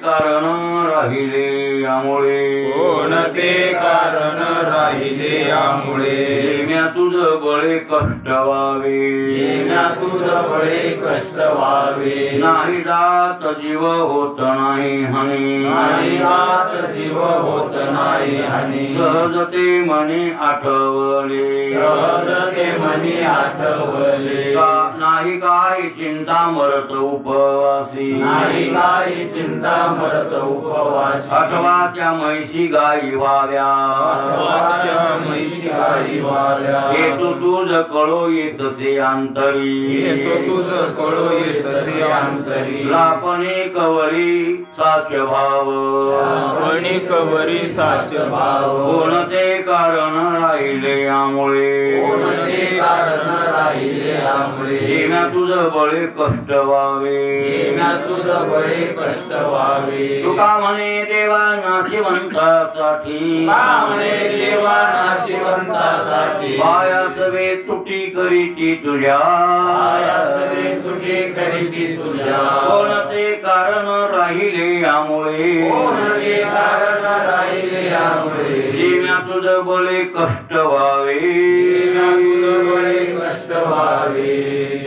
कारण राहिले यामुळे कोणते कारण राहिले यामुळे जेम्या तुझ बळे कष्ट व्हावे जेम्या तुझ बळे कष्ट व्हावे नाही जात जीव होत नाही हानी नाही जात जीव होत नाही हानी सहजते मनी आठवले सहजते मनी आठवले नाही काय चिंता मरत उपवासी नाही काही चिंता मरत उपवास अथवा त्या म्हैशी गाई व्हाव्या अथवा त्या म्हैशी गाई व्हाव्या येतो तुझ कळो येतसे अंतरी येतो तुझ कळो येतसे अंतरी लापणे कवरी साच भाव आपण कवरी साच भाव कोणते कारण राहिले यामुळे कोणते कारण राहिले यामुळे जेम्या तुझ बळे कष्ट व्हावे जेम्या तुझ बळे कष्ट व्हावे तुका म्हणे देवा नाशिवंतासाठी म्हणे देवा नाशिवंतासाठी पायासवे तुटी करीती तुझ्या पायासवे तुटी करीती तुझ्या कोणते कारण राहिले यामुळे कोणते कारण राहिले यामुळे जेम्या तुझ बळे कष्ट व्हावे जेम्या तुझ बळे कष्ट व्हावे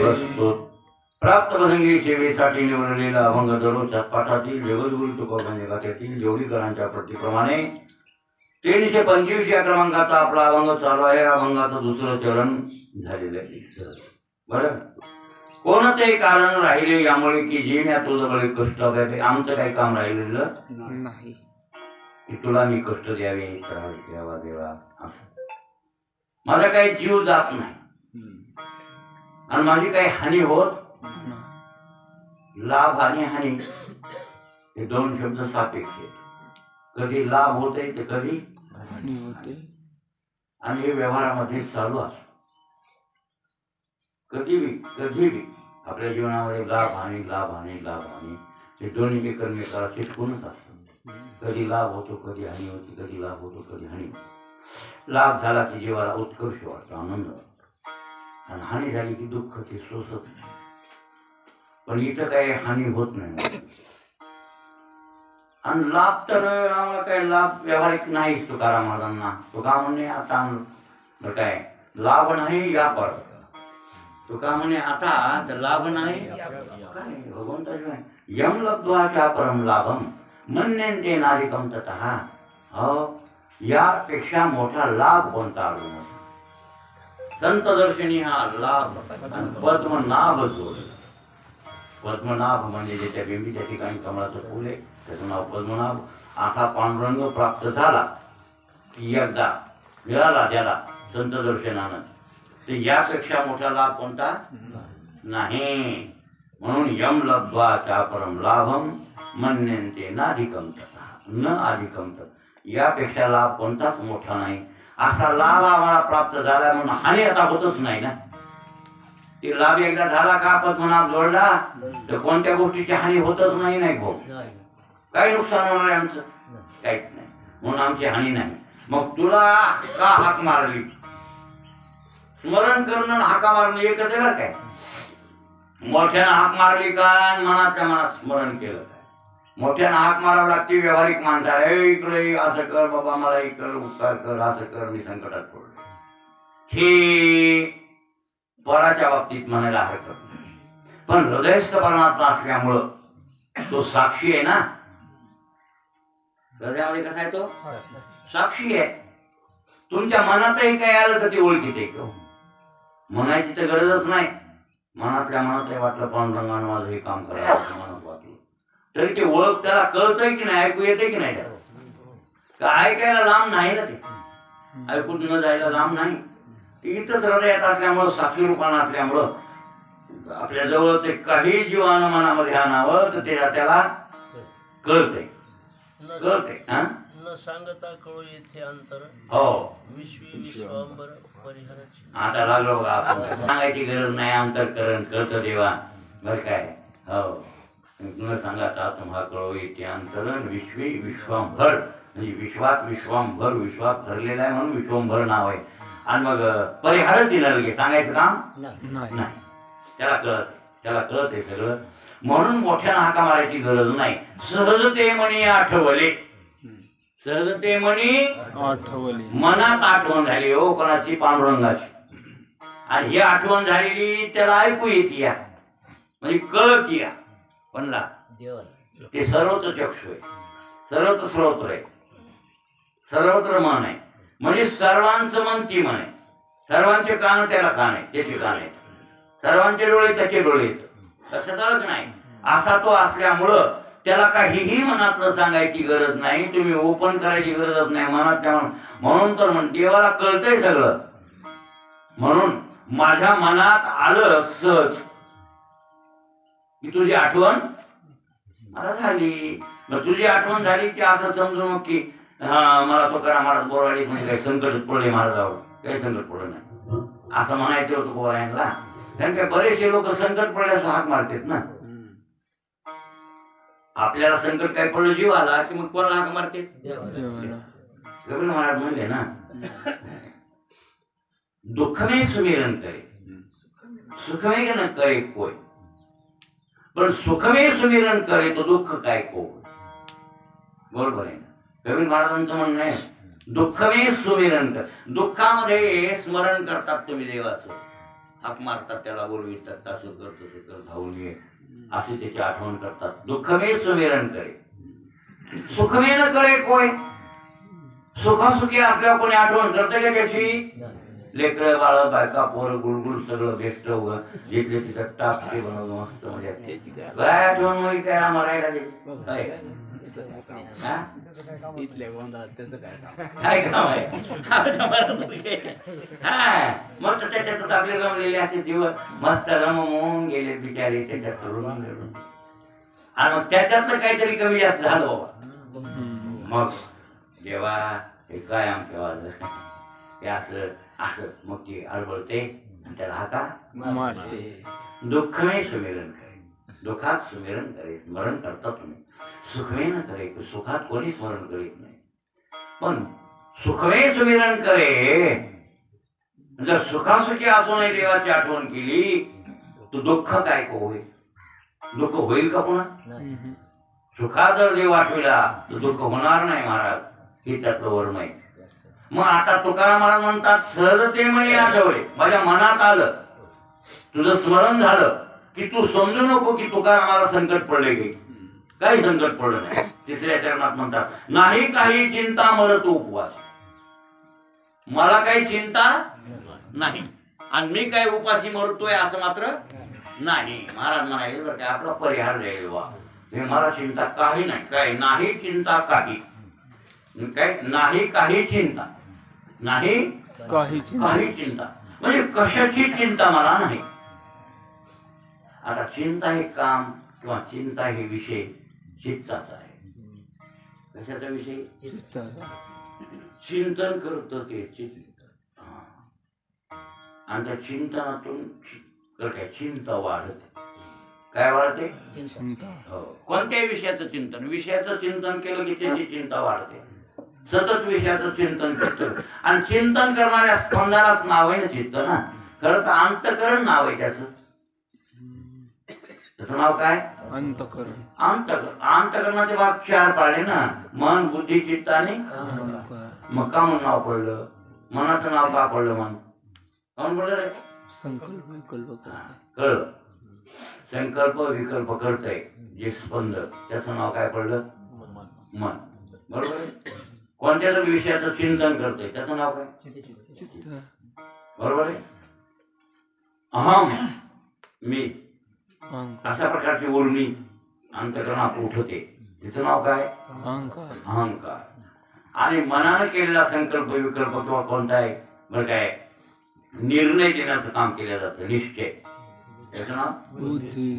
प्रस्तुत प्राप्त प्रसंगी सेवेसाठी निवडलेला अभंग दररोजच्या पाठातील जगद्गुरु तुकोबांच्या गाथ्यातील जेवढीकरांच्या प्रतीप्रमाणे 325 या क्रमांकाचा आपला अभंग चालू आहे. अभंगाचं दुसरं चरण झालेलं आहे. बरं, कोणते कारण राहिले यामुळे की जेम्या तुझं बळे कष्ट व्हावे. आमचं काही काम राहिलेलं नाही की तुला मी कष्ट द्यावे द्यावा देवा असं. माझा काही जीव जात नाही आणि माझी काही हानी होत. लाभ आणि हानी हे दोन शब्द सापेक्ष आहेत. कधी लाभ होते तर कधी हानी होते आणि हे व्यवहारामध्ये चालू असत. कधी आपल्या जीवनामध्ये लाभ हानी लाभ हानी लाभ हानी हे दोन्ही एकमेकाला चिटकूनच असतात. कधी लाभ होतो कधी हानी होती, कधी लाभ होतो कधी हानी होती. लाभ झाला की जीवाला उत्कर्ष वाटतो, आनंद वाटतो, आणि हानी झाली की दुःख ते सोसत. पण इथं काही हानी होत नाही. आणि लाभ तर आम्हाला काही लाभ व्यावहारिक नाहीच. तुकाराम महाराजांना तुका म्हणे आता काय लाभ नाही या पर तुका म्हणे आता लाभ नाही काय भगवंता यम लब्ध्वा परम लाभम मन्यन्ते नाधिकम ततः. हो, यापेक्षा मोठा लाभ कोणता आढळून नसा. संत दर्शनी हा लाभ. आणि पद्मनाभ जोड. पद्मनाभ म्हणजे ज्याच्या बिंबी त्या ठिकाणी कमळाचं फुल आहे त्याचं नाव पद्मनाभ. असा पांडुरंग प्राप्त झाला की एकदा मिळाला त्याला संत दर्शनानं, तर यापेक्षा मोठा लाभ कोणता नाही. म्हणून यम लब्ध्वा चापरम लाभम मन्यन्ते नाधिकम तथा न अधिकम तत्. यापेक्षा लाभ कोणताच मोठा नाही. असा लाभ आम्हाला प्राप्त झाला म्हणून हानी आता होतच नाही ना. ते लाभ एकदा झाला का पद्मनाभ जोडला तर कोणत्या गोष्टीची हानी होतच नाही. नाही भाऊ, काही नुकसान होणार आहे आमचं काहीच नाही, म्हणून आमची हानी नाही. मग तुला का हाक मारली? स्मरण करणं हाका मारणं एकच आहे. काय मोठ्यानं हाक मारली का मनातल्या मनात स्मरण केलं काय? मोठ्यानं हाक मारावं लागते व्यावहारिक माणसाला. इकडे असं कर बाबा, मला इकडे उपकार कर, असं कर, मी संकटात पडलो. हे पराच्या बाबतीत म्हणायला हरकत नाही. पण हृदयस्थ परमात्मा असल्यामुळं तो साक्षी आहे ना. हृदयामध्ये कसा आहे तो साक्षी आहे. तुमच्या मनातही काय आलं तर ते ओळखीते. म्हणायची तर गरजच नाही. मनातल्या मनातही वाटलं पांडुरंगानं माझं हे काम करायला मनात वाटलं तरी ते ओळख त्याला कळतंय की नाही, ऐकू येते की नाही त्याला. का ऐकायला लांब नाही ना, ते ऐकून न जायला लांब नाही. इथंच हृदयात असल्यामुळं साक्षी रूपानं असल्यामुळं आपल्या जवळ ते काही जीवानं मनामध्ये आणावं तर ते त्याला कळतंय. न सांगता कळू येथे अंतर. हो, विश्वांबर परिहराची. आता लागलो बघा, आपण सांगायची गरज नाही. अंतरकरण कळतं देवा बर काय. हो, न सांगता तुम्हा कळू येथे अंतरण विश्वांभर म्हणजे विश्वात विश्वांभर, विश्वात भरलेला आहे म्हणून विश्वंभर नाव आहे. आणि मग परिहारच येणार लगे सांगायचं काम नाही, त्याला कळत. त्याला कळत आहे सगळं. म्हणून मोठ्यानं हाका मारायची गरज नाही. सहजते म्हणी आठवले, सहजते म्हणी आठवले, मनात आठवण झाली हो कोणाची, पांडुरंगाची. आणि ही आठवण झालेली त्याला ऐकू येते या, म्हणजे कळत या. म्हणला ते सर्वत्र चक्षु आहे, सर्वत्र श्रोत्र आहे, सर्वत्र मन आहे. म्हणजे सर्वांचं मन ती मन आहे. सर्वांचे कान त्याला कान आहे, त्याचे कान आहे. सर्वांचे डोळे त्याचे डोळे आहेत. लक्षात आलं की नाही? असा तो असल्यामुळं त्याला काहीही मनातलं सांगायची गरज नाही, तुम्ही ओपन करायची गरजच नाही मनात. म्हणून तर देवाला कळतंय सगळं. म्हणून माझ्या मनात आलं सहज की तुझी आठवण मला झाली. मग तुझी आठवण झाली की असं समजू नको की मला तो करा महाराज बोरवाडी म्हणजे काही संकट पडले महाराजावर. काही संकट पडलं नाही असं म्हणायचं होतं बोरायला. कारण काय बरेचसे लोक संकट पडल्यास हाक मारतात ना. आपल्याला संकट काय पडलं जीव आला की मग कोणाला हाक मारते? गबीर महाराज म्हणले ना, दुःख में सुमिरन करे सुख में न करे कोई, पण सुख में सुमिरन करे तो दुःख काय को. बरोबर आहे ना? गबीर महाराजांचं म्हणणं आहे दुःख में सुमिरन कर. दुःखामध्ये स्मरण करतात तुम्ही देवाचं, हाक मारतात, त्याला बोलवितात, असं करतो ते कर धावून ये अशी त्याची आठवण करतात. दुःख में सुमिरन करे सुख में न करे कोय. सुखासुखी असल्यावर कोणी आठवण करते का त्याची? लेकर बाळ बायका पोर गुळगुळ सगळं भेटत घेतले तिथं टापटे बनवलं मस्त. म्हणजे काय आठवण म्हणजे काय आम्हाला काय काम आहे? मस्त त्याच्यात आपले रमलेले असे जीवन मस्त रमवून गेले बिचारे त्याच्यात रमून गेलो. आणि मग त्याच्यातलं काहीतरी कमी जास्त झालं बाबा. मग जेव्हा हे काय आमच्या वाजलं हे असं असं मग ती अडबळते आणि त्याला हाका मारते. दुःख में सुमिरन करे, दुःखात सुमिरन करे, स्मरण करता तुम्ही. सुखमे न करे, सुखात कोणी स्मरण करीत नाही. पण सुखमे सुमिरन करे, जर सुखासुखी असूनही देवाची आठवण केली तर दुःख काय को होईल? दुःख होईल का पुन्हा? सुखात जर देव आठविला तर दुःख होणार नाही महाराज. हे त्यातलं वर्म आहे. मग आता तुकाराम महाराज म्हणतात सहजते म्हणे आठवले, माझ्या मनात आलं, तुझं स्मरण झालं की तू समजू नको की तुकारामाला संकट पडले की काही संकट पडलं नाही. तिसऱ्या चरणात म्हणतात नाही काही चिंता मरत उपवास. मला काही चिंता नाही आणि मी काही उपाशी मरतोय असं मात्र नाही. महाराज म्हणाले बरं काय आपला परिहार द्यायला वा, मला चिंता काही नाही. काय नाही चिंता काही, काय नाही काही चिंता, नाही काही चिंता म्हणजे कशाची चिंता मला नाही. आता चिंता हे काम किंवा चिंता हे विषय चित्ताचा आहे. कशाचा विषय? चिंतन करतो ते चित्त. आणि त्या चिंतनातून काय चिंता वाढते. काय वाढते? हो. कोणत्याही विषयाचं चिंतन, विषयाचं चिंतन केलं की त्याची चिंता वाढते. सतत विषयाचं चिंतन करतो आणि चिंतन करणाऱ्या स्पंदालाच नाव आहे ना चित्त ना. खरं तर अंतकरण नाव आहे त्याचं. त्याचं नाव काय? अंतकरण. अंतकरणाचे भाग 4 पाडले ना, मन बुद्धी चित्त आणि मग का म्हणून नाव पडलं? मनाचं नाव का पडलं? मन काऊन पडलं रे? संकल्प विकल्प कळलं. संकल्प विकल्प करतय जे स्पंद, त्याचं नाव काय पडलं? मन. बरोबर आहे. कोणत्या तरी विषयाचं चिंतन करतोय त्याचं नाव काय? बरोबर आहे. अहम मी अशा प्रकारची उर्मी अंतकरणात उठते, तिचं नाव काय? अहंकार. आणि मनानं केलेला संकल्प विकल्प किंवा कोणताही बरं काय निर्णय देण्याचं काम केलं जातं, निश्चय, त्याचं नाव बुद्धी.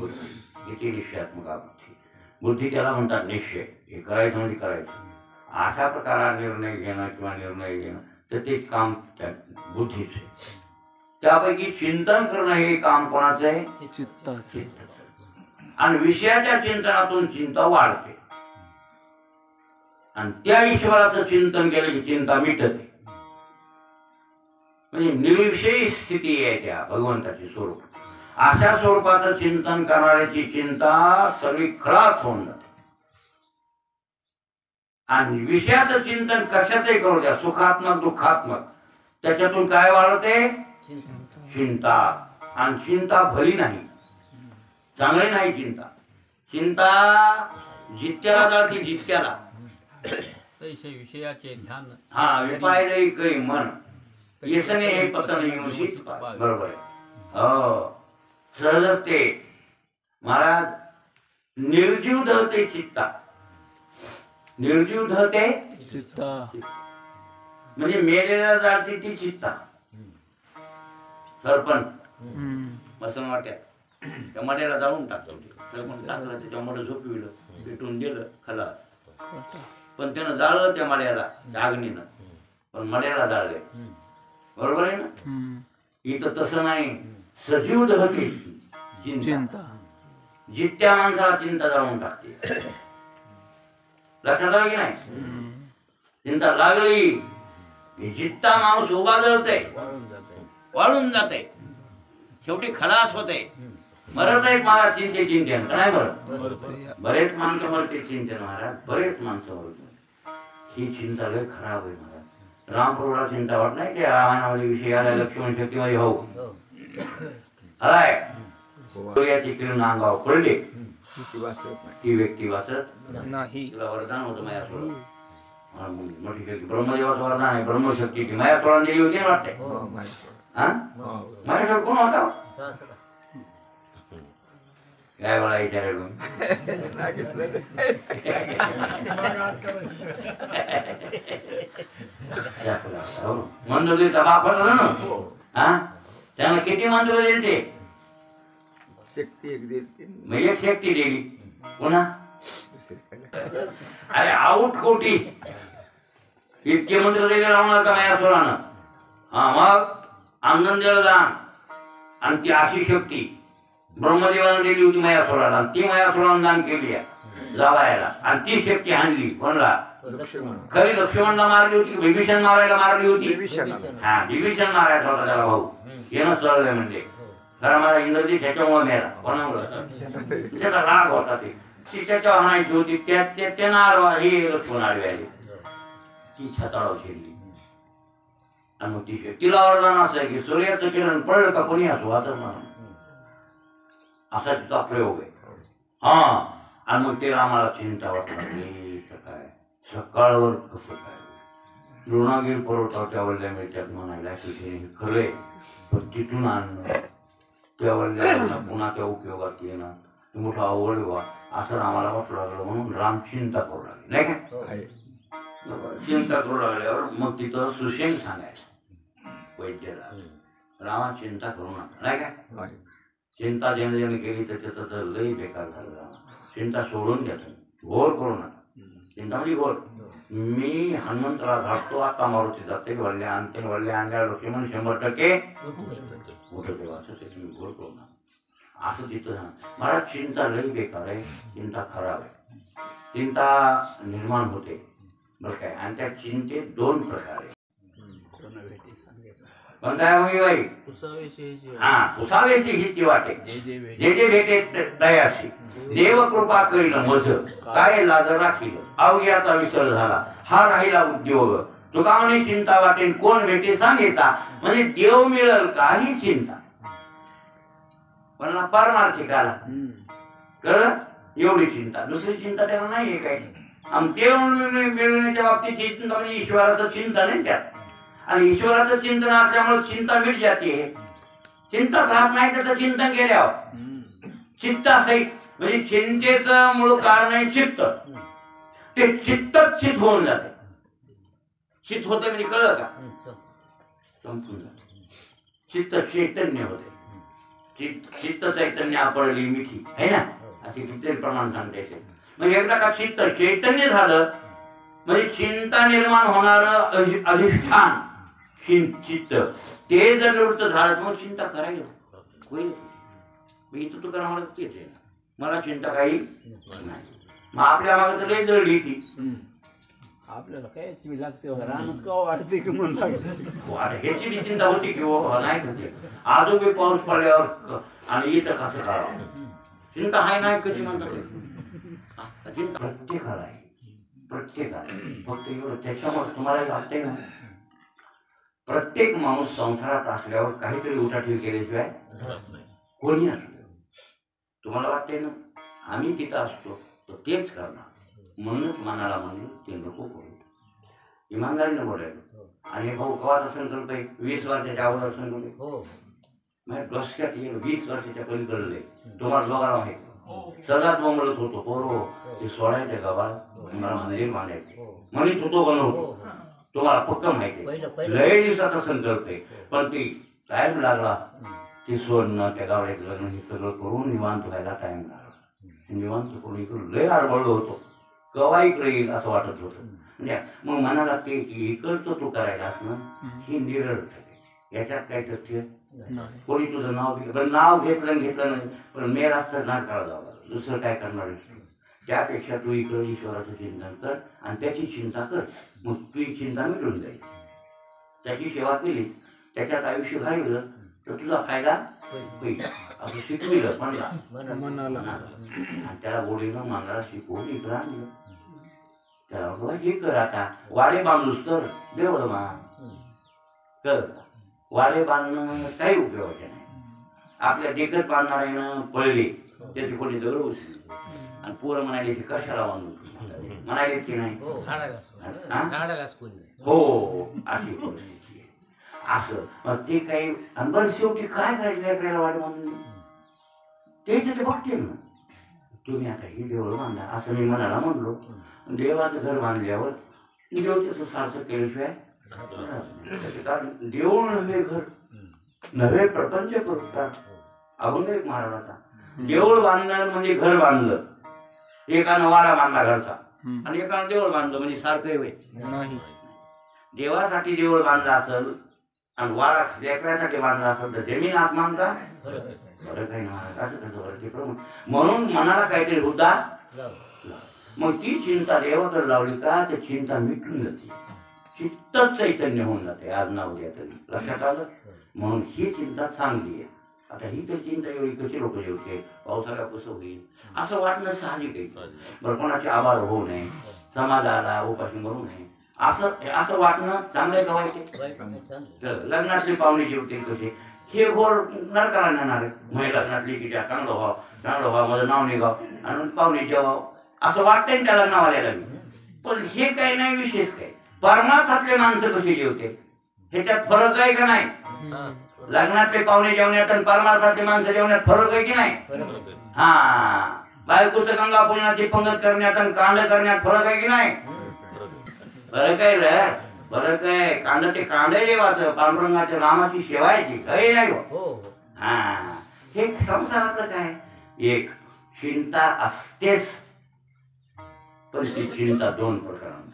किती निश्चयात्मक बुद्धी. बुद्धी त्याला म्हणतात निश्चय. हे करायचं म्हणजे करायचं अशा प्रकारे निर्णय घेणं किंवा निर्णय घेणं तर ते काम त्या बुद्धीच आहे. त्यापैकी चिंतन करणं हे काम कोणाचं आहे? चित्ताचं. आणि विषयाच्या चिंतनातून चिंता वाढते आणि त्या ईश्वराचं चिंतन केलं की चिंता मिटते. म्हणजे निर्विषयी स्थिती आहे त्या भगवंताची स्वरूप. अशा स्वरूपाचं चिंतन करणाऱ्याची चिंता सगळी खलास होऊन जाते. आणि विषयाचं चिंतन कशाचंही करू द्या, सुखात्मक दुःखात्मक, त्याच्यातून काय वाढते? चिंता. आणि चिंता भली नाही, चांगली नाही चिंता. चिंता जित्याला जाते, जित्याला. तैसे विषयाचे ध्यान हा विपाय जरी करी मन येसने हे पतन येऊशी. बरोबर आहे. हो सहजच ते महाराज निर्जीव धरते चित्ता. निर्जीव धरते चित्ता म्हणजे मेलेला जाते ती चित्ता. सरपण बसून वाट्यात त्या मड्याला जाळून टाकलं, सरपण टाकलं, त्याच्या मड झोपविलं, पेटून दिलं खलास. पण त्यानं जाळलं त्या मड्याला, त्या अग्नीनं, पण मड्याला जाळले. बरोबर आहे ना. इथं तसं नाही, सजीव धरते चिंता. जित्या माणसाला चिंता जाळून टाकते. लक्षात आलं की नाही. चिंता लागली जित्ता माणूस उभा जळते, वाळून जाते, शेवटी खलास होते. मरत आहेत महाराज चिंते चिंतेन, काय मरत? बरेच माणसं मरते चिंतेन महाराज, बरेच माणसं मरते. ही चिंता लय खराब आहे महाराज. रामप्रभूला चिंता वाट नाही की रामायणामध्ये विषय आला लक्ष्मण शक्तीमध्ये हो आलाय, सूर्याची किरण अंगावर पडली, ती व्यक्ती वाचत नाही. तिला वरदान होतं मायासुर, मोठी शक्ती ब्रह्मदेवाचं वरदान आहे. ब्रह्मशक्ती ती मायासुराने दिली होती ना वाटते. मायासुर कोण होता? काय मला विचारेल मंजुरीचा बाप होता ना. त्यानं किती मंजुरी दिली ते? एक शक्ती दिली. पुन्हा अरे आऊट कोटी इतके मंत्र दिले रावणाला का मायासुरानं. हा मग आनंदाला दान, आणि ती अशी शक्ती ब्रह्मदेवानं दिली होती मायासुराला, आणि ती मायासुरानं दान केली आहे जावायला, आणि ती शक्ती आणली कोणला? खरी लक्ष्मणला मारली होती, विभीषण मारायला मारली होती. हा विभीषण मारायचा होता त्याला भाऊ, येणं सरळ म्हणजे. कारण माझा इंद्रजित ह्याच्यामुळे मेला, कोणामुळे? त्याचा राग होता ते, ती त्याच्यावर हाणायची होती. त्यानं हे लक्ष्मण आडवे आले, ती छताळावर शिरली. आणि मग ती तिला वरदान असं आहे की सूर्याचं किरण पडलं का कोणी असो वाचत म्हणून, असा तिचा प्रयोग आहे. हा आणि मग ते रामाला चिंता वाटत लागली, काय सकाळवर कसं काय द्रोणागिरी पर्वतावर त्या वल्ल्या मिळत्यात म्हणायला खरंय, पण तिथून आणणं त्या वल्ल्या पुन्हा त्या उपयोगात येणं मोठा अवघड व्हा असं रामाला वाटू लागलं. म्हणून राम चिंता करू लागले नाही का. चिंता करू लागल्यावर मग तिथं सुसेन सांगायचं वैद्याला, रामा चिंता करू नका नाही का. चिंता ज्याने ज्याने केली तर त्याचं लय बेकार झालं. रामा चिंता सोडून द्या, घोर करू नका. चिंता म्हणजे घोर. मी हनुमंतला घालतो आता मारुती जाते वळल्या आणते, वळल्या आणल्या लक्ष्मण 100% मोठं तेव्हा असं ते तुम्ही घोर करू नका असं तिथं. मला चिंता लई बेकार आहे, चिंता खराब आहे. चिंता निर्माण होते बरं काय, आणि त्या चिंतेत 2 प्रकार आहे. कोणता आहे मग बाई? हा पुसावेशी हिची वाटे, जे जे भेटे दयाशी, देव कृपा करील मज, काय लाज राखील, अवघ्याचा विसर झाला, हा राहिला उद्योग. तुका म्हणे चिंता वाटेन कोण भेटे सांगेचा, म्हणजे देव मिळेल का ही चिंता. पण पारमार्थिक आला कळलं, एवढी चिंता. दुसरी चिंता त्याला नाहीये काही. आणि देव मिळवण्याच्या बाबतीत चिंता म्हणजे ईश्वराचं चिंतन आहे त्यात, आणि ईश्वराचं चिंतन असल्यामुळे चिंता मिट जाते. चिंताच राहत नाही त्याचं चिंतन केल्यावर. चित्त सहित म्हणजे चिंतेचं मूळ कारण आहे चित्त. ते चित्तच चित होऊन जाते. चित होतं म्हणजे कळलं का, संपून जाते. चित्त चैतन्य होते. चित्त चैतन्य आपळली मिठी आहे ना, असे किती प्रमाण सांगते. म्हणजे एकदा का चित्त चैतन्य झालं म्हणजे चिंता निर्माण होणार अधिष्ठान चित्त ते जर निवृत्त झालं मग चिंता करायला होईल. इथं तू करा मला तेच आहे, मला चिंता काही नाही. मग आपल्या मागे तर लई जळली ती. आपल्याला काय चिवी लागते रानात का वाटते की म्हणून लागते आता ह्याची बी चिंता होती की हो नाही होते आजोबी पाऊस पडल्यावर आणि इथं कसं करावं चिंता आहे नाही कशी म्हणतात चिंता प्रत्येकाला आहे प्रत्येकाला फक्त एवढं त्याच्यामुळे तुम्हाला वाटतंय ना प्रत्येक माणूस संसारात असल्यावर काहीतरी उठाठेवी केल्याशिवाय कोणी असलं तुम्हाला वाटतंय ना आम्ही तिथं असतो तर तेच करणार म्हणूनच मनाला म्हणून ते नको करू इमानदारीनं बोलायला आणि भाऊ कवाचा संकल्प आहे 20 वर्षाच्या अगोदर संकल्प माझ्या डोसक्यात येईल 20 वर्षाच्या पलीकडले तुम्हाला दोघांना माहिती सगळ्यात बोंबलत होतो पोरो ते सोडायचे गावाला मला मंदिर बांधायचे म्हणत होतो का नव्हतो तुम्हाला पक्क माहिती आहे लय दिवसाचा संकल्प आहे पण ती टाइम लागला ते सोडणं त्या गावात लग्न हे सगळं करून निवांत व्हायला टाइम लागला निवांत करून इकडून लय आडबडलो होतो कवा इकडे येईल असं वाटत होतं म्हणजे मग मनाला ते की इकडचं तू करायला असणं ही निरळ याच्यात काय तथ्य कोणी तुझं नाव घेतलं नाव घेतलं नाही पण मेल असतं नाटकाला जावं दुसरं काय करणार त्यापेक्षा तू इकडं ईश्वराचं चिंतन कर आणि त्याची चिंता कर मग तुझी चिंता मिटून जाईल त्याची सेवा केलीस त्याच्यात आयुष्य घालवलं तर तुझा फायदा होईल असं शिकविलं मनाला आणि त्याला गोडीनं मनाला शिकवून इकडं आणलं त्याला हे कर आता वाडे बांधूस तर देवळ मा कर वाडे बांधणं काही उपयोगाचे नाही आपल्या देखत बांधणाऱ्यानं पळले त्याची कोणी दगड उचली आणि पोरं म्हणाले की कशाला बांधून म्हणाले की नाही हो अशी परिस्थिती आहे असं मग ते काही आणि बरं शेवटी काय करायचं लेकराला वाडे बांधून तेच ते बघतील ना तुम्ही आता ही देवळ बांधा असं मी मनाला म्हणलो देवाचं घर बांधल्यावर देव त्याचं सारखं केल्याशिवाय कारण देऊळ नव्हे घर नव्हे प्रपंच करतात अभंग एक महाराजाचा देऊळ बांधणं म्हणजे घर बांधलं एकानं वाडा बांधला घरचा आणि एकानं देऊळ बांधलं म्हणजे सारखं नाही देवासाठी देऊळ बांधलं असेल आणि वाडा लेकरासाठी बांधला असेल तर जमीन आसमानचा फरक आहे महाराज असं कसं म्हणून मनाला काहीतरी होता मग ती चिंता देवाकडे लावली का ते चिंता मिटून जाते चित्तच चैतन्य होऊन जाते आज ना उद्या तरी लक्षात आलं म्हणून ही चिंता चांगली आहे आता ही तर चिंता एवढी कशी लोक जेवते पावसाळ्यात कसं होईल असं वाटणं साहजिक आहे बरं कोणाचे आभार होऊ नये समाजाला उपाशी मरू नये असं वाटणं चांगलं का वाईट लग्नातली पाहुणे जेवते कसे हे घोर नरकाला नेणार आहे महिला लग्नातली की त्या चांगलं व्हावं माझं नाव निघाव आणि पाहुणे जेवावं असं वाटतंय त्या लग्नावाल्याला पण हे काही नाही विशेष काय परमार्थातले माणसं कशी जेवते ह्याच्यात फरक आहे का नाही लग्नातले पाहुणे जेवण्यात आणि परमार्थातले माणसं जेवण्यात फरक आहे की नाही हा बायकोचं गंगा पूजनाची पंगत करण्यात आणि कांड करण्यात फरक आहे की नाही फरक आहे रे फरक आहे कांड ते कांड जेवाचं पांडुरंगाच्या नामाची सेवायची काही नाही हा हे संसारातलं काय एक चिंता असतेच पण ती चिंता दोन प्रकारांची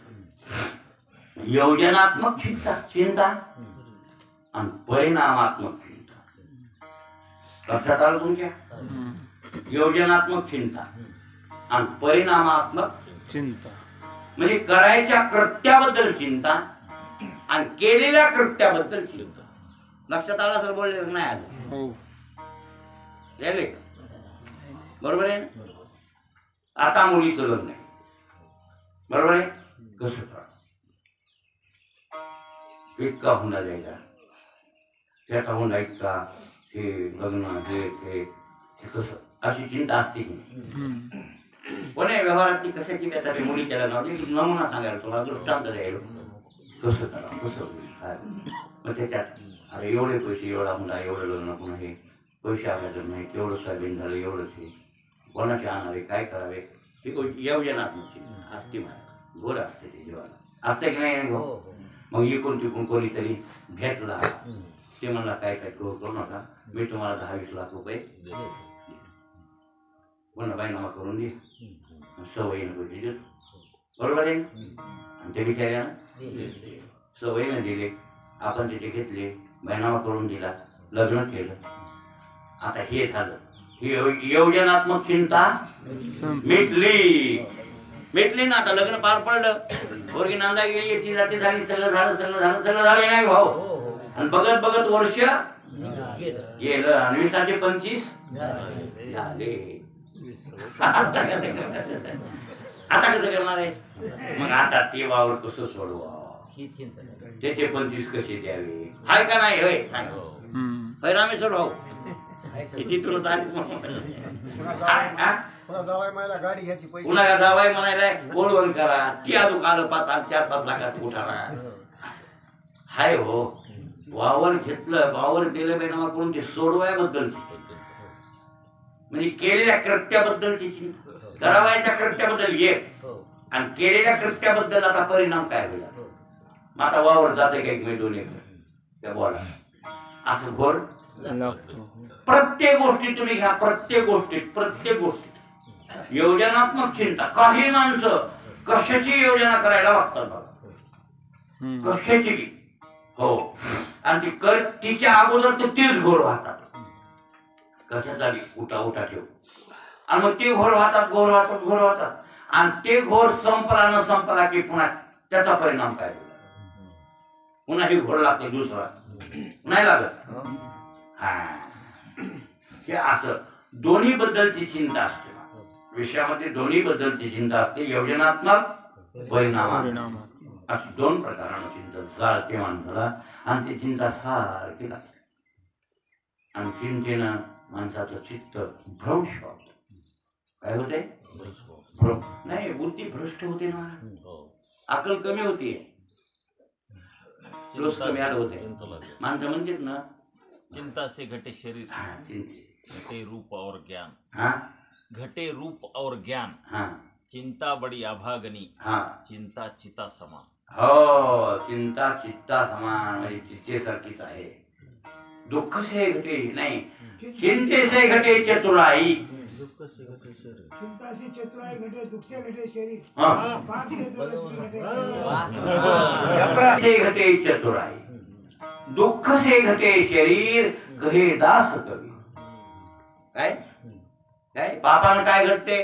योजनात्मक चिंता आणि परिणामात्मक चिंता लक्षात आलं तुमच्या योजनात्मक चिंता आणि परिणामात्मक चिंता म्हणजे करायच्या कृत्याबद्दल चिंता आणि केलेल्या कृत्याबद्दल चिंता लक्षात आलं सर बोलले नाही आलं बरोबर आहे आता मुलीचं लग्न आहे बरोबर आहे कसं करा इतका हुंडा द्यायचा त्याचा हुंडा इतका हे लग्न हे कसं अशी चिंता असते की नाही पण व्यवहारातली कशाची व्यथा ते मुलीच्या लग्नावर नमुना सांगायला तुम्हाला दृष्टांत द्यायला कसं करा कसं होईल काय मग त्याच्यात अरे एवढे पैसे एवढा हुंडा एवढं लग्न पुन्हा हे पैसे आपल्याकडे नाही तेवढं सोयाबीन झालं एवढंच हे कोणाचे आणावे काय करावे ही योजनात्मक असते मला घोर असते ते जीवाला असते की नाही मग इकडून तिकडून कोणीतरी भेटला ते म्हणला काय काय करू नका मी तुम्हाला 10-20 लाख रुपये म्हणलं बाईनामा करून दे सवयीनं पैसे देतो बरोबर आहे आणि ते बिचाऱ्यानं सवयीनं दिले आपण तिथे घेतले बाईनामा करून दिला लग्न केलं आता हे झालं ही योजनात्मक चिंता मिटली भेटली ना, आता लग्न पार पडलं, पोरगी नांदा गेली, ती जाती झाली, सगळं झालं नाही भाऊ. आणि बघत बघत वर्ष गेलं आणि 20-25 झाले. आता कसं करणार आहे मग? आता ते वावर कसं सोडवा, त्याचे 25 कसे द्यावे, हाय का नाही? होय रामेश्वर भाऊ तिथूनच कुणाला जावाय म्हणायला बोलवण करा, ती अजून आलं 4-5 लाखात उठाला. हाय हो, वावर घेतलं, वावर दिलं बाई नावा करून ते सोडवायबद्दलची, म्हणजे केलेल्या कृत्याबद्दलची चिंता, करावायच्या कृत्याबद्दल एक, आणि केलेल्या कृत्याबद्दल आता परिणाम काय होईल. मग आता वावर जाते का 1-2 एकर त्या बोला, असं घोर प्रत्येक गोष्टी तुम्ही घ्या, प्रत्येक गोष्टीत योजनात्मक चिंता. काही माणसं कशाची योजना करायला वागतात बघा, कशाची बी. हो, आणि ती तिच्या अगोदर तेच घोर वाहतात. कशाचा उठा ठेव, आणि मग ते घोर वाहतात, आणि ते घोर संपला न संपला की पुन्हा त्याचा परिणाम काय होईल, पुन्हा हे घोर लागतो दुसरा नाही लागत. हा, हे असं दोन्ही बद्दलची चिंता असते विषयामध्ये, दोन्ही बद्दलची चिंता असते, योजनात्मक परिणाम अशी 2 प्रकारानं चिंता चालते माणसाला, आणि ती चिंता सारखी लागते. आणि चिंतेनं माणसाचं चित्त भ्रंश होतं. काय होते? भ्रम नाही, बुद्धी भ्रष्ट होते ना, अकल कमी होते, रोज कमी आड होते. माणसं म्हणतात ना, चिंता से घटे शरीर, घटे रूप और ज्ञान. घटे रूप और ज्ञान. चिंता बड़ी अभागनी, चिंता चिता समान. हो, चिंता चित्ता समान, म्हणजे चित्तेसारखीच आहे. दुःख से घटे नाही, चिंते से घटे चतुराई. चिंता से चतुराई घटे, दुख से घटे शरीर, हाँ। पाप से घटे चतुराई, दुःख से घटे शरीर, कहे दास कवी. काय काय पापानं काय घटते?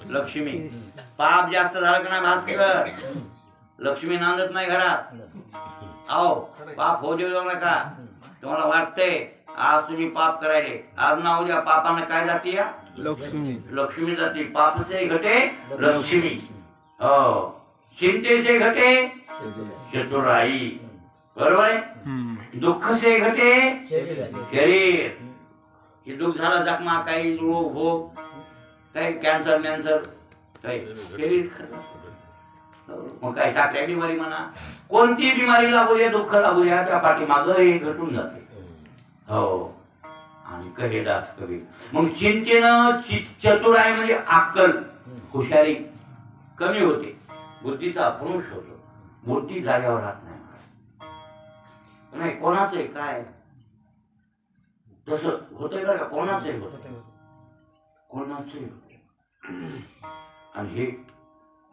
लक्ष्मी. पाप जास्त झालं का नाही भास्कर, लक्ष्मी नांदत नाही घरात. आओ, पाप होऊ देऊ नका. तुम्हाला वाटतंय आज तुम्ही पाप करायले, आज ना उद्या पापानं काय जाते? लक्ष्मी जाते. पाप से घटे लक्ष्मी, हो. चिंते से घटे चतुराई, बरोबर आहे. दुःख से घटे शरीर, हे दुःख झालं जखमा, काही रोग भोग, काही कॅन्सर काही शरीर खरं. मग काय साखऱ्या बिमारी म्हणा, कोणती बिमारी लागू द्या, दुःख लागू द्या, त्या पाठीमागं हे घटून जाते. हो, आणि कहे दास कवी. मग चिंतेनं चतुराई म्हणजे अक्कल, हुशारी कमी होते, बुद्धीचा अपभ्रंश होतो, बुद्धी जाग्यावर राहत नाही. कोणाचं आहे काय तसं होतंय बरं का, कोणाचंही होत, कोणाचंही होत. आणि हे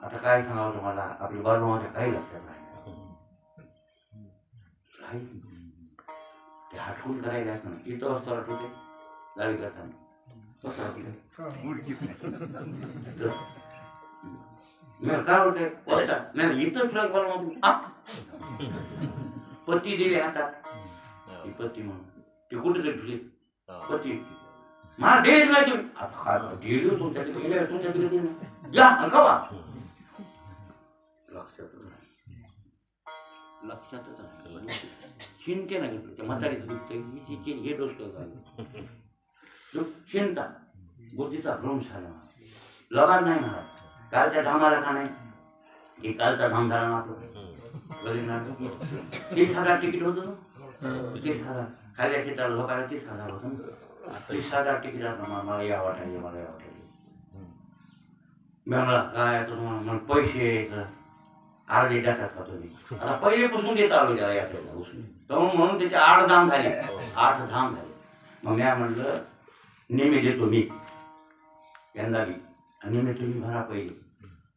आता काय सांगावं तुम्हाला, आपल्या बालमाच्या काही लक्षात नाही. ते हटकून करायला असं ना, इथं वाजता आठवते गाडी करताना कसं आठवते काय होते इथं ट्रक बालमा पती दिली हातात, ती पती म्हणून ती कुठे तरी ठेवली पती, मला देच नाही तुम्ही. आता काय गेलो तुमच्या तिकडे, तुमच्या तिकडे जा कवा लक्षातच चिंते नाही घेतलं. त्या म्हातारीचं दुखतं हे दोष झालं, चिंता बुद्धीचा भ्रम झाला. लगान नाही म्हणा, कालच्या धामाला का नाही, हे कालचा धाम झाला ना आपलं गरीब. 30,000 तिकीट होतं, 30,000 खायला सीटाला लोकांना 30,000 होतं. 30,000 तिकीट मला या वाटायचे, मला या वाटायचे. मला काय तुम्हाला पैसे अर्धे देतात का तुम्ही? आता पहिलेपासून देत आलो त्याला यात्रेला, म्हणून त्याचे 8 धाम झाले, 8 धाम झाले. मग मी म्हणलं नेहमी देतो मी यंदा बी, आणि नेहमी तुम्ही भरा,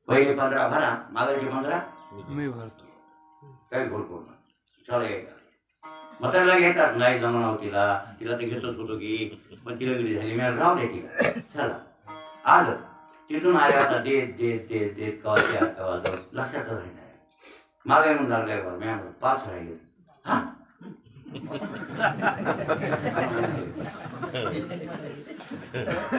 पहिले 15 भरा, मागायचे 15 मी भरतो. काय घोळ करू चला यायचा. म्हातारीला घेतात, नाही जमाना होतीला, तिला ते घेतच होतो की, पण तिला गेली झाली, मी राहू द्या तिला. चला आलं तिथून आले आता देत देत देत देत कवा लक्षातच नाही. मागे म्हणून लागले मी 5 राहिले. हा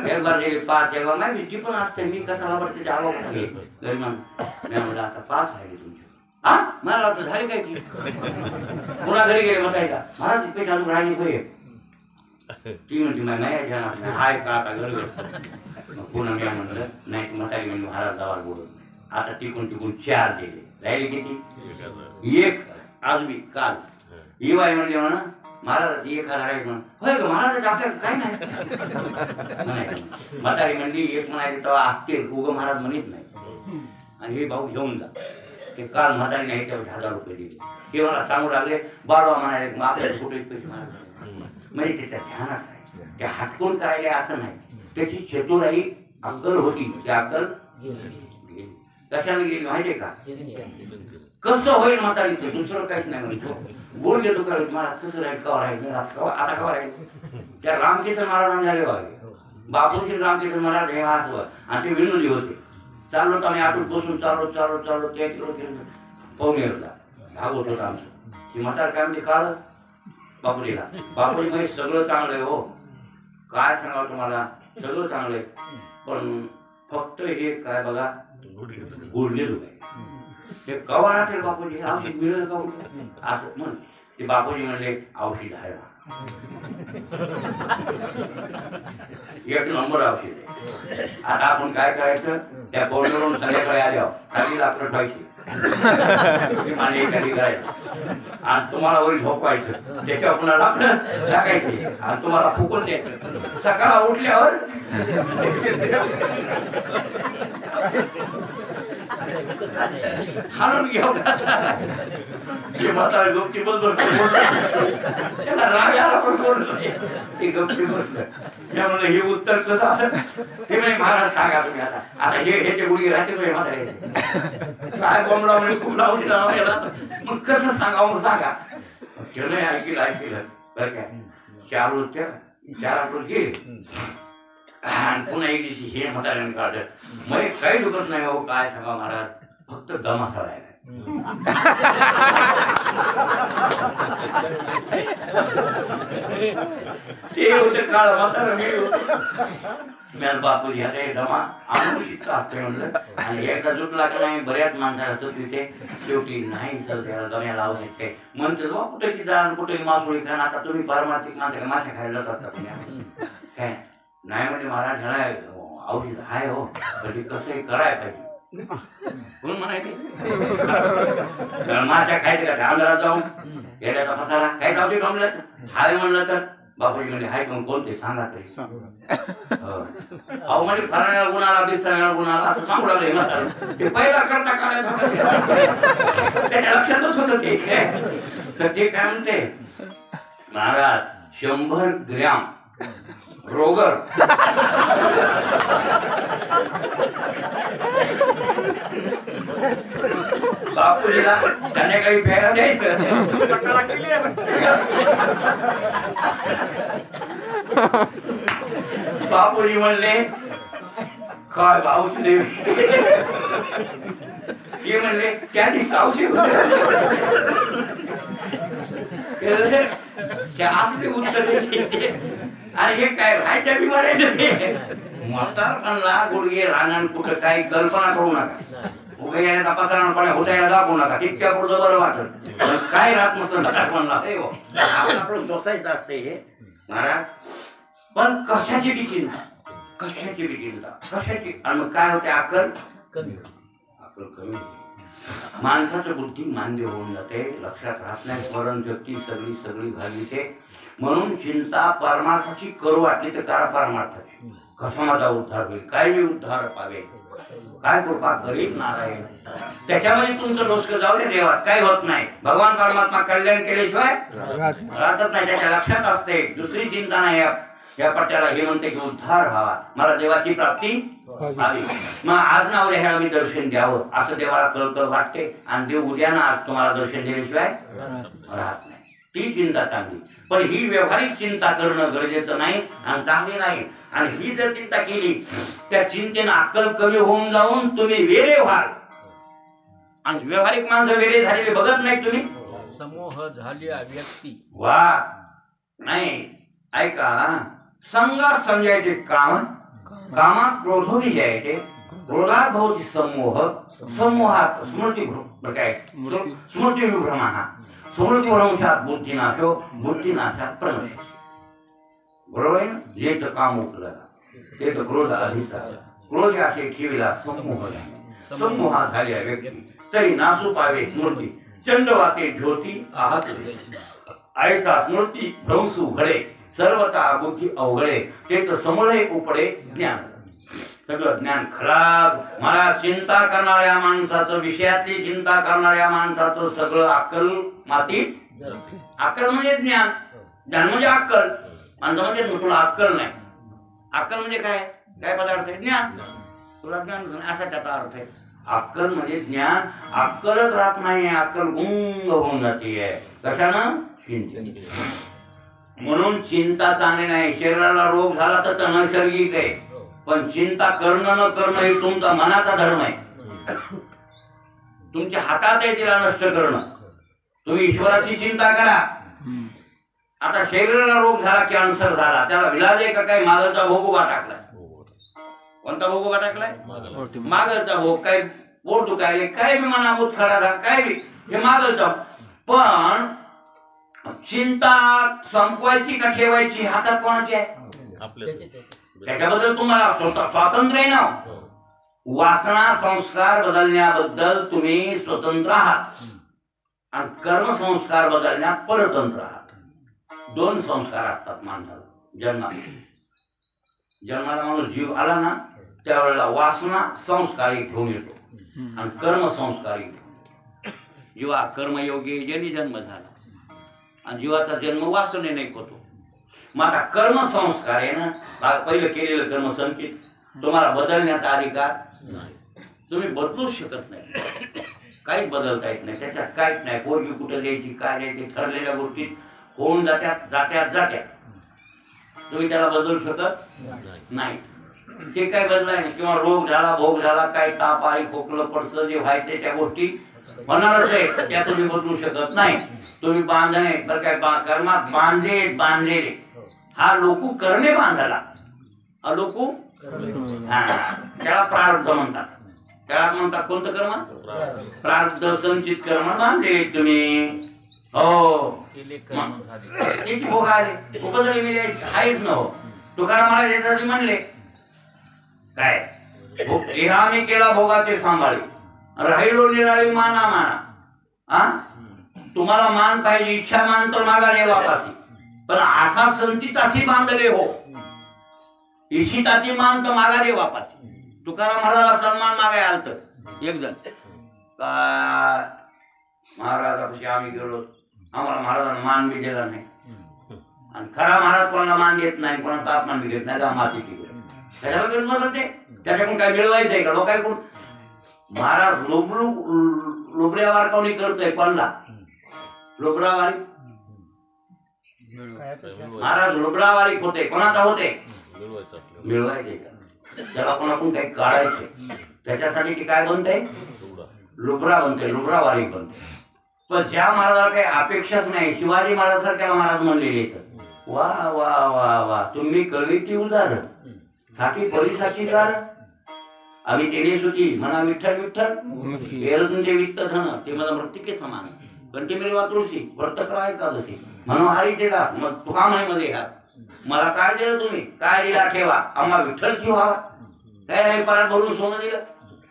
एक बार गेले 5 एक बार नाही ती पण असते. मी कशाला वाटते आलो घरी म्हणलं आता 5 राहिले तुमचे. हा मला वाटतं झाले काय की पुन्हा घरी गेले म्हणाय का महाराज इतके चालू राहिली होय. ती म्हणते नाही जाणार नाही हाय का आता घर पुन्हा मी म्हणलं नाही ती म्हातारी म्हणजे महाराज गावाला बोलत नाही. आता तिकून 4 दिले राहिले किती 1 आज मी काल ही बाई म्हणली म्हणा महाराज 1 राहील म्हणून होय का महाराज आपल्याला काय नाही. म्हातारी म्हणली 1 म्हणायचे तेव्हा असतील उग महाराज म्हणत नाही. आणि हे भाऊ घेऊन जा. ते काल म्हातारीने ह्याच्यावर 1000 रुपये दिले. ते मला सांगू लागले बाळवा म्हणाले मग आपल्याला कुठे पैसे महाराज म्हणजे त्याच्या ध्यानात आहे. ते हटकून करायला असं नाही. त्याची चतुराई अक्कल होती. ती अक्कल कशाने गेली माहितीये का कसं होईल म्हातारीचं दुसरं काहीच नाही म्हणतो. गोड घेतो का महाराज कसं राहील कवा राहील आता कवा राहील. त्या रामकृष्ण महाराजांना झाले बघा बापूजी रामकृष्ण महाराज हे असं आणि ते विनोदी होते. चाललो तर आम्ही आठवून बसून चाललो चाललो चाललो 3 किलोमीटर पवनेरला भागवत होता आमचं. ती म्हातार काय म्हणजे काळ बापुरीला बापुरी म्हणजे सगळं चांगलं आहे हो काय सांगावं तुम्हाला सगळं चांगलं आहे. पण फक्त हे काय बघा गुडघे दुखाय ते कवा राहते बापूजी औषध मिळेल का असं म्हण. ते बापूजी म्हणले औषध आहे 1 नंबर औषध आहे. आता आपण काय करायचं त्या पौर्णिमेवरून संध्याकाळी आल्यावर खाली लाकडं ठेवायची आणि खाली करायचं आणि तुम्हाला वरी झोपवायचं त्याच्यावर पुन्हा लाकडं टाकायची आणि तुम्हाला फुकून द्यायचं. सकाळ उठल्यावर हाणून घेऊ ते म्हातारा गपची बंद त्याला राग आला पण बोललो ते गपची बसलं. त्यामुळे हे उत्तर कसं असं ते म्हणजे महाराज सांगा तुम्ही आता आता हे गुडघे राहते तो हे म्हातारे काय बोंबला म्हणजे खूप लावली गेला मग कसं सांगावं सांगा. त्यानं ऐकलं बरं काय 4 आठवड गेले आणि पुन्हा एक दिवशी हे म्हाताऱ्याने काढलं. मग काही दुखत नाही हो काय सांगा महाराज फक्त दमा सोडायला. ते होते काळ म्हातारा मी होतो बापूजी अरे दमा अनुषित असते म्हणलं. आणि एकदा जुटला का नाही बऱ्याच माणसाला तिथे शेवटी नाही सर त्याला दम्या लावू शकते म्हणते बा कुठे जा कुठे मासोळी खा. आता तुम्ही पारमार्थिक माणसं मासे खायला जातात तुम्ही काय नाही म्हणजे महाराज ह्याला औषध आहे हो कधी कसं करायला पाहिजे कोण म्हणायचे माशा खायचे का अंधारात जाऊन येण्याचा पसारा काय जाऊ ठोंबलं हाय म्हणलं तर बापूजी म्हणजे हाय पण कोणते सांगा तरी अहो म्हणजे फराळा गुणाला बिसरायला गुणाला असं सांगू लागले. ते पहिला करता करायचं त्याच्या लक्षातच होतं ते तर ते काय म्हणते महाराज 100 ग्रॅम रोगर बापूजीला त्याने काही प्यायला द्यायचं बापूजी म्हणले काय औषध हे म्हणले त्याने सावशी असले उत्तर आणि हे काय राहायच्या बिमाऱ्याचं म्हातारपणला गुडघे राहणार कुठं काही कल्पना करू नका. उभे येण्याचा पसरणपणे होतायला दाखवू नका तितक्या पुढचं बरं वाटत काय राहत नसतं म्हणला आपण आपलं सोसायचं असते हे महाराज. पण कशाची बी चिंता कशाची आणि मग काय होते अक्कल कमी माणसाचं बुद्धी मांद्य होऊन जाते लक्षात राहत नाही स्मरण शक्ती सगळी घालविते. म्हणून चिंता परमार्थाची करू वाटली तर करा परमार्थाची कसा माझा उद्धार होईल काय मी उद्धार पावे काय कृपा करीत नारायण. त्याच्यामध्ये तुमचं डोसकं जाऊ दे देवात काही होत नाही. भगवान परमात्मा कल्याण केल्याशिवाय राहतच नाही त्याच्या लक्षात असते. दुसरी चिंता नाही या पट्ट्याला हे म्हणते की उद्धार व्हावा मला देवाची प्राप्ती व्हावी. मग आज ना उद्या ह्याला मी दर्शन द्यावं असं देवाला कळकळ वाटते आणि देव उद्या ना आज तुम्हाला दर्शन दिल्याशिवाय राहत नाही. ती चिंता चांगली पण ही व्यवहारिक चिंता करणं गरजेचं नाही आणि चांगली नाही. आणि ही जर चिंता केली त्या चिंतेनं अक्कल कमी होऊन जाऊन तुम्ही वेरे व्हाल. आणि व्यावहारिक माणसं वेरे झालेले बघत नाही तुम्ही. समूह झाली व्यक्ती वा नाही ऐका संगा संजयाचे काम कामात क्रोधोनी जयाचे क्रोधात भवती समूह समूहात स्मृती काय स्मृती विभ्रम स्मृतीभ्रंशात बुद्धिनाशो बुद्धिनाशात प्रणश. बरोबर आहे ना. जे तर काम उपलला ते तर क्रोध आधीचा क्रोध असे ठेविला समूह समूहात झाल्या व्यक्ती तरी नासू पावे स्मृती चंडवाते ज्योती आहात ऐसा स्मृती भ्रंसू घडे सर्वता बुद्धी अवघडे ते तर समूळे उपडे ज्ञान. सगळं ज्ञान खराब. मला चिंता करणाऱ्या माणसाचं विषयातली चिंता करणाऱ्या माणसाचं सगळं अक्कल माती. अक्कल म्हणजे ज्ञान ज्ञान म्हणजे अक्कल. माणसं म्हणजे तुला अक्कल नाही. अक्कल म्हणजे काय काय पदार्थ आहे ज्ञान. तुला ज्ञान असा त्याचा अर्थ आहे. अक्कल म्हणजे ज्ञान. अक्कलच राहत नाही अक्कल गुंग होऊन जाते. कशानं चिंता. म्हणून चिंता चांगली नाही. शरीराला रोग झाला तर नैसर्गिक आहे पण चिंता करणं न करणं हे तुमचा मनाचा धर्म आहे. तुमच्या हातात आहे तिला नष्ट करणं. तुम्ही ईश्वराची चिंता करा. आता शरीराला रोग झाला कॅन्सर झाला त्याला विलाज आहे का काय मागलचा भोगोबा टाकलाय. कोणता भोगोबा टाकलाय मागलचा भोग. काय पोट दुखायले काय बी मना मुतखडा झाला काय बी हे मागलचा. पण चिंता संपवायची का ठेवायची हातात कोणाची आहे. त्याच्याबद्दल तुम्हाला स्वातंत्र्य आहे ना. वासना संस्कार बदलण्याबद्दल तुम्ही स्वतंत्र आहात आणि कर्म संस्कार बदलण्यात परतंत्र आहात. दोन संस्कार असतात माणसाला. जन्माला माणूस जीव आला ना त्यावेळेला वासना संस्कारी घेऊन येतो आणि कर्म संस्कारी. जीवा कर्मयोगी ज्यांनी जन्म झाला आणि जीवाचा जन्म वासनेने होतो. मग आता कर्म संस्कार आहे ना पहिलं केलेलं कर्म संचित तुम्हाला बदलण्याचा अधिकार नाही. तुम्ही बदलूच शकत नाही. काहीच बदलता येत नाही. त्याच्यात काहीच नाही. पोरगी कुठं द्यायची काय द्यायची ठरलेल्या गोष्टी होऊन जात्यात जात्यात जात्यात. तुम्ही त्याला बदलू शकत नाही. ते काय बदलाय किंवा रोग झाला भोग झाला काय ताप आली खोकलं पडसं जे व्हायचे त्या गोष्टी होणारच आहे. त्या तुम्ही बदलू शकत नाही. तुम्ही बांधणे तर काय कर्मात बांधलेले हा लोकू करणे बांधला लोकू त्याला प्रारब्ध म्हणतात. त्याला म्हणतात कोणतं कर्म प्रारब्ध संचित कर्म बांधले तुम्ही. हो त्याची भोग आले उपजली मी आहेच न हो. तुकाराम महाराज याच्यासाठी म्हणले काय देहाने केला भोगाचे सांभाळे राहिलो निराळी माना माना. तुम्हाला मान पाहिजे इच्छा मान तर मागा दे वापासी पण असा संतीतासी बांधले हो. इशिताची मान तर मागा दे वापासी. तुकाराम महाराजाला सन्मान मागाय आलत एक जण काय महाराजापाशी आम्ही गेलो आम्हाला महाराजांना मान बी दिला नाही आणि खरा महाराज कोणाला मान देत नाही कोणाला अपमान बी देत नाही. मातीची त्याच्याबद्दल म्हणत ते त्याच्याकडून काय मिळवायचंय का लोकांकडून. महाराज लुबऱ्यावार कोणी करतोय कोणला लुबरावारी. महाराज लुबरावारी होते कोणाचा होते मिळवायचे का. त्याला कोणाकडून काही काढायचे त्याच्यासाठी ते काय बनते लुबरा बनते लुबरावारी बनते. पण ज्या महाराजाला काही अपेक्षाच नाही शिवाजी महाराज सारख्या महाराज म्हणलेले येत. वा वा वा वा तुम्ही कळली ती उदाहरण साठी परिसाची कार आम्ही तेने सुखी म्हणा विठ्ठल विठ्ठल तुमचे वित्त धन ते मला मृत्तिके समान कंटी मिळवा तुळशी व्रत करा एकादशी म्हणून हरीचे दास मग तुका म्हणे मध्ये घास. मला काय दिलं तुम्ही काय दिला ठेवा आम्हाला विठ्ठलची व्हावा. काय नाही परात भरून सोनं दिलं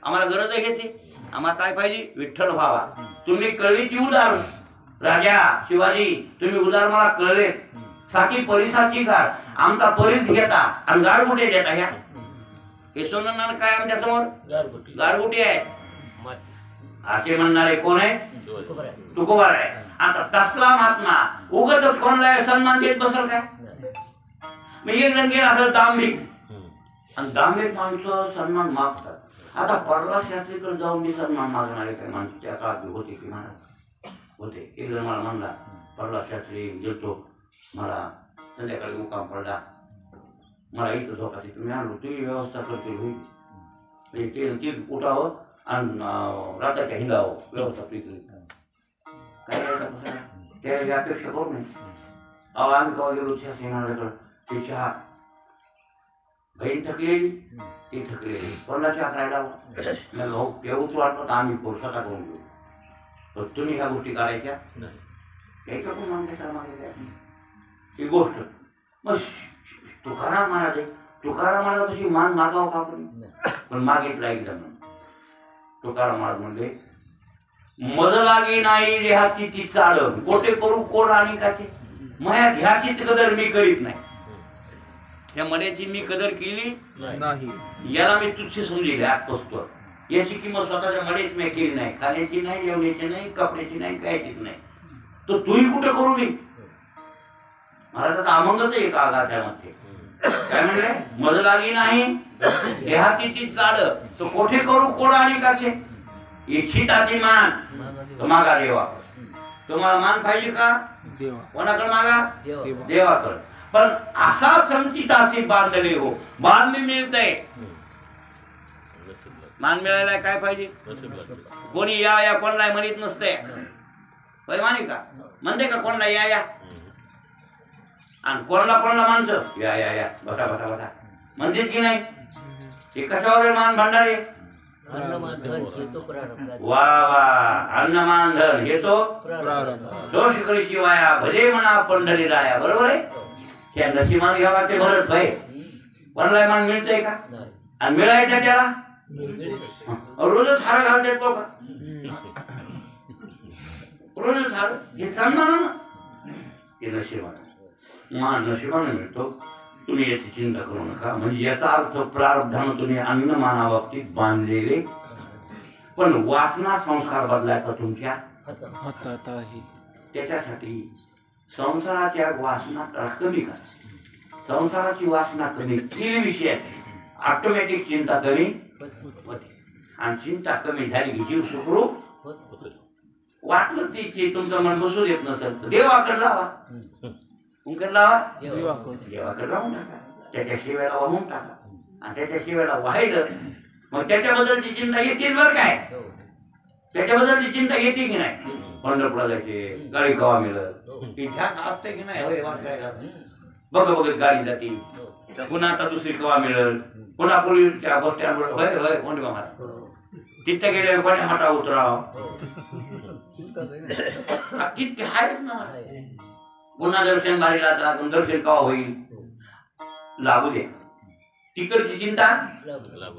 आम्हाला गरज आहे घ्यायची. आम्हाला काय पाहिजे विठ्ठल व्हावा. तुम्ही कळली ती उदार राजा शिवाजी तुम्ही उदार मला कळले साठी परिसाची गार आमचा परिस घेता आणि गार कुठे देता ह्या हे सोनं काय आमच्या समोर गारगुटी आहे असे म्हणणारे कोण आहे तुकोबार आहे. आता तसला महात्मा उगतच कोणला सन्मान देत बसल काय. मी एक जण गेला असं दांभिक आणि दांभिक माणसं सन्मान मागतात. आता प्रल्हाद शास्त्रीकडे जाऊन मी सन्मान मागणारे काय माणसं त्या काळात होते की महाराज होते. एक जण मला म्हणला प्रल्हाद शास्त्री गेलतो मला संध्याकाळी मुक्काम पडला मला इथं झोपायची तुम्ही आणलो तुम्ही व्यवस्था करतील होईल म्हणजे ते उठावं आणि रात्रीच्या हिंडावं व्यवस्था प्रीती काय त्याला अपेक्षा करू नये. अहो आम्ही कवा गेलो चहा सिंगाकडं ते चहा बहीण थकलेली ती थकलेली कोणाला चहा करायला भाऊ पेऊच वाटलं तर आम्ही स्वतः करून घेऊ पण तुम्ही ह्या गोष्टी करायच्या घ्यायचं पण मागण्याच्या मागे ही गोष्ट मग तुकाराम महाराज आहे तुकाराम महाराजापाशी मान मागावं का पण मागितला एकदम तुकाराम महाराज म्हणले मद लागे नाही देहाची ती चाड कोठे करू कोण आणि कसे मया ध्याचीच कदर मी करीत नाही या मड्याची मी कदर केली नाही याला मी तुच्छ समजले आजपासून याची किंमत स्वतःच्या मड्याची मी केली नाही खाण्याची नाही जेवण्याची नाही कपड्याची नाही कायचीच नाही तर तूही कुठे करू नये महाराजाचा अमंगच आहे का गाथ्यामध्ये काय म्हणले मद लागी नाही देहाची ती चाड तो कोठे करू कोण आणि काचे इच्छिताची मान मागा देवा तुम्हाला मान पाहिजे का कोणाकडे मागा देवाकडे पण असा संचिताशी बांधले हो मान मिळतंय मान मिळायला काय पाहिजे कोणी या कोणाला म्हणत नसतंय माने का म्हणते का कोणाला या आणि कोणाला मानतं या बसा बसा बसा म्हणते की नाही हे कशावर मान भांडारे वा वा अन्नमान धन हे तो दोष करी शिवाया भले म्हणा पंढरी राया बरोबर आहे त्या नशिमान घ्यावा ते भरत भाई कोणाला मान मिळतंय का आणि मिळायचं त्याला रोजच हार घालते तो का रोजच हार हे सन्मान ते नशिबान मान नशिबाने मिळतो तुम्ही याची चिंता करू नका म्हणजे याचा अर्थ प्रारब्धानं तुम्ही अन्नमाना बाबतीत बांधलेले पण वासना संस्कार बदलायचा तुमच्या हातात आहे त्याच्यासाठी संसाराच्या वासना कमी करा संसाराची वासना कमी केली विषयाची ऑटोमॅटिक चिंता कमी होते आणि चिंता कमी झाली की जीव सुखरूप वाटलं ती तुमचं मन बसू देत नसेल तर देवाकडे लावा कुंकडे लावा देवाकडे लावून टाका त्याच्या शिवेला वाहून टाका आणि त्याच्या शिवेला वाहिलं मग त्याच्याबद्दलची चिंता येतील बरं काय त्याच्याबद्दलची चिंता येते की नाही पंढरपूरला जायचे गाडी कवा मिळत इतिहास असते की नाही बघत गाडी जाते पुन्हा आता दुसरी कवा मिळेल पुन्हा पोलीसच्या बस स्टँडवर होय होय कोण महाराज तिथे गेले कोण्या माटा उतराव तिथे आहेच ना पुन्हा दर्शन भारीला तर दर्शन कवा होईल लागू द्या तिकडची चिंता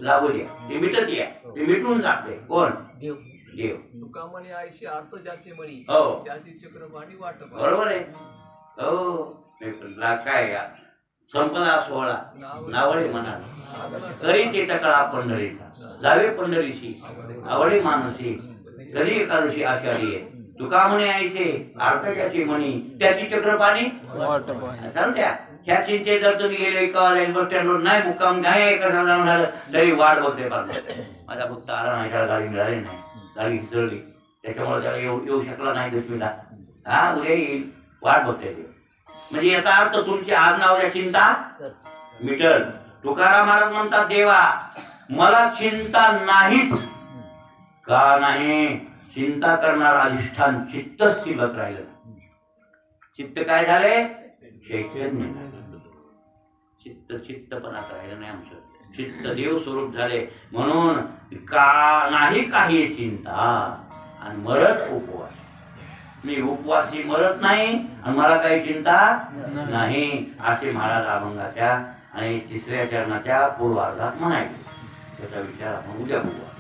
लागू द्या ते मिटत या ते मिटून जाते कोण देव देव तुका म्हणे आयशी अर्थ ज्याचे म्हणी हो त्याची चक्रपाणी वाट बरोबर आहे हो काय संपदा सोहळा नावळे म्हणाला करी ते टकळा पंढरीचा जावे पंढरीशी आवडे मानसी कधी एकादशी आषाढी आहे तुका म्हणे आयसे अर्थाची म्हणी त्याची चक्रपाणी सांग द्या ह्या चिंतेत जर तुम्ही गेले बस स्टँडवर नाही मुक्काम नाही एका झालं तरी वाट बघते माझा फक्त आला नाही त्याला गाडी मिळाली नाही गाडी हिसळली त्याच्यामुळे त्याला येऊ शकला नाही दशमीला हा उद्या येईल वाट बघते ते म्हणजे याचा अर्थ तुमची आज नावाच्या चिंता मिटल तुकाराम महाराज म्हणतात देवा मला चिंता नाहीच का नाही चिंता करणार अधिष्ठान चित्तच शिल्लक राहिलं चित्त काय झाले चैतन्य चित्तपणात राहिलं नाही आमचं चित्त देव स्वरूप झाले म्हणून का नाही काही चिंता आणि मरत उपवास मी उपवासी मरत नाही आणि मला काही चिंता नाही असे महाराज अभंगाच्या आणि तिसऱ्या चरणाच्या पूर्वार्धात म्हणायचे त्याचा विचार आपण उद्या बघू.